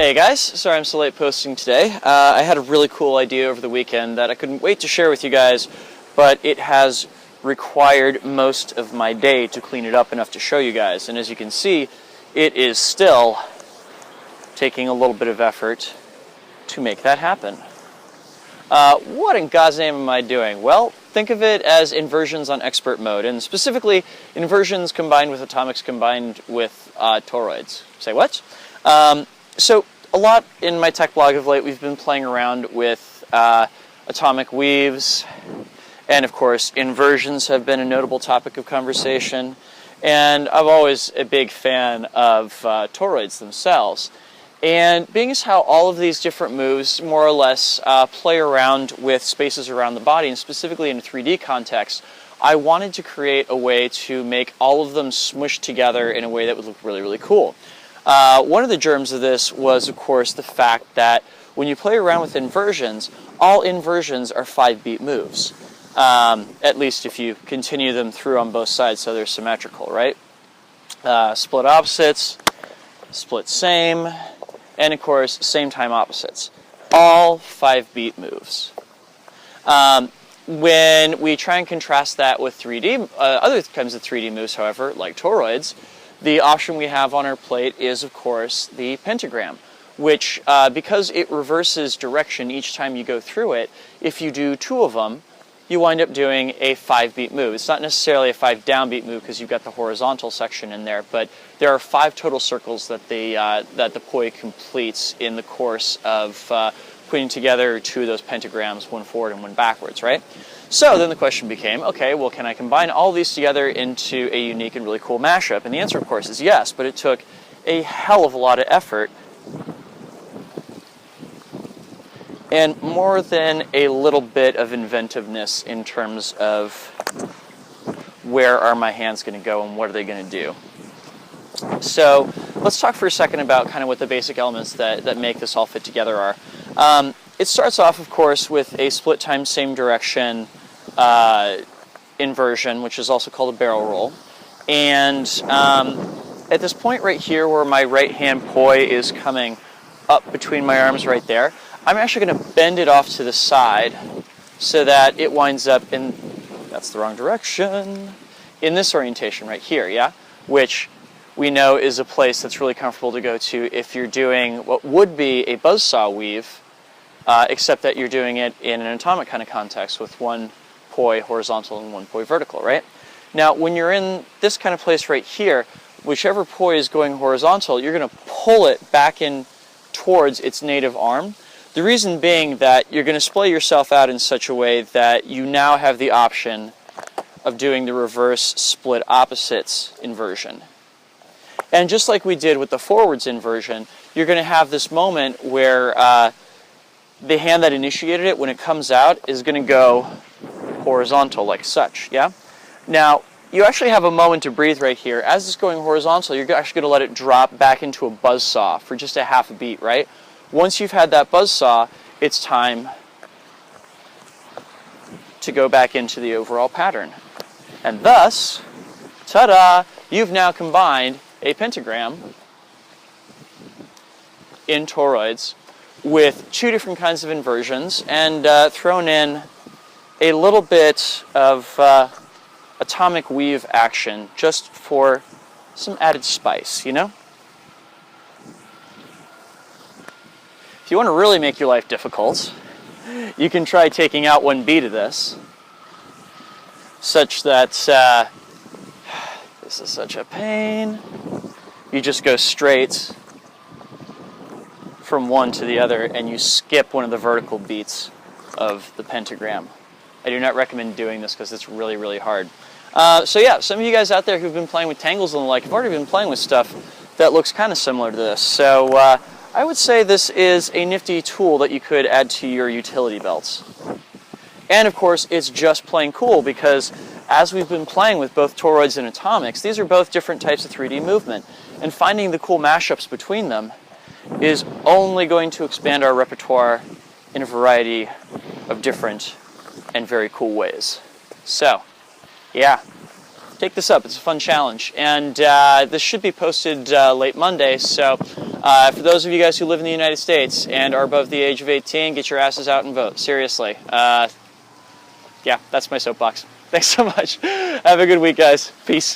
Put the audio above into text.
Hey guys, sorry I'm so late posting today. I had a really cool idea over the weekend that I couldn't wait to share with you guys, but it has required most of my day to clean it up enough to show you guys. And as you can see, it is still taking a little bit of effort to make that happen. What in God's name am I doing? Well, think of it as inversions on expert mode, and specifically inversions combined with atomics combined with toroids. Say what? So a lot in my tech blog of late, we've been playing around with atomic weaves, and of course inversions have been a notable topic of conversation, and I'm always a big fan of toroids themselves. And being as how all of these different moves more or less play around with spaces around the body, and specifically in a 3D context, I wanted to create a way to make all of them smushed together in a way that would look really, really cool. One of the germs of this was, of course, the fact that when you play around with inversions, all inversions are 5-beat moves. At least if you continue them through on both sides so they're symmetrical, right? Split opposites, split same, and of course, same time opposites. All 5-beat moves. When we try and contrast that with 3D, other kinds of 3D moves, however, like toroids, the option we have on our plate is, of course, the pentagram, which, because it reverses direction each time you go through it, if you do 2 of them, you wind up doing a 5-beat move. It's not necessarily a 5 downbeat move because you've got the horizontal section in there, but there are 5 total circles that the poi completes in the course of putting together 2 of those pentagrams, 1 forward and 1 backwards, right? So then the question became, okay, well, can I combine all these together into a unique and really cool mashup? And the answer, of course, is yes, but it took a hell of a lot of effort and more than a little bit of inventiveness in terms of where are my hands going to go and what are they going to do. So let's talk for a second about kind of what the basic elements that make this all fit together are. It starts off, of course, with a split time same direction inversion, which is also called a barrel roll. And at this point right here where my right hand poi is coming up between my arms right there, I'm actually going to bend it off to the side so that it winds up in, that's the wrong direction, in this orientation right here, yeah? Which we know is a place that's really comfortable to go to if you're doing what would be a buzzsaw weave, except that you're doing it in an atomic kind of context with 1 poi horizontal and 1 poi vertical, right? Now, when you're in this kind of place right here, whichever poi is going horizontal, you're going to pull it back in towards its native arm. The reason being that you're going to splay yourself out in such a way that you now have the option of doing the reverse split opposites inversion. And just like we did with the forwards inversion, you're going to have this moment where the hand that initiated it, when it comes out, is going to go horizontal like such, yeah? Now, you actually have a moment to breathe right here. As it's going horizontal, you're actually going to let it drop back into a buzzsaw for just a half a beat, right? Once you've had that buzzsaw, it's time to go back into the overall pattern. And thus, ta-da, you've now combined a pentagram in toroids with 2 different kinds of inversions and thrown in a little bit of atomic weave action just for some added spice, you know? If you want to really make your life difficult, you can try taking out 1 beat of this, such that this is such a pain. You just go straight from one to the other and you skip one of the vertical beats of the pentagram. I do not recommend doing this because it's really, really hard. So yeah, some of you guys out there who've been playing with tangles and the like have already been playing with stuff that looks kind of similar to this. So I would say this is a nifty tool that you could add to your utility belts. And of course, it's just plain cool because as we've been playing with both toroids and atomics, these are both different types of 3D movement. And finding the cool mashups between them is only going to expand our repertoire in a variety of different and very cool ways. So, yeah, take this up. It's a fun challenge. And this should be posted late Monday, so for those of you guys who live in the United States and are above the age of 18, get your asses out and vote. Seriously. Yeah, that's my soapbox. Thanks so much. Have a good week, guys. Peace.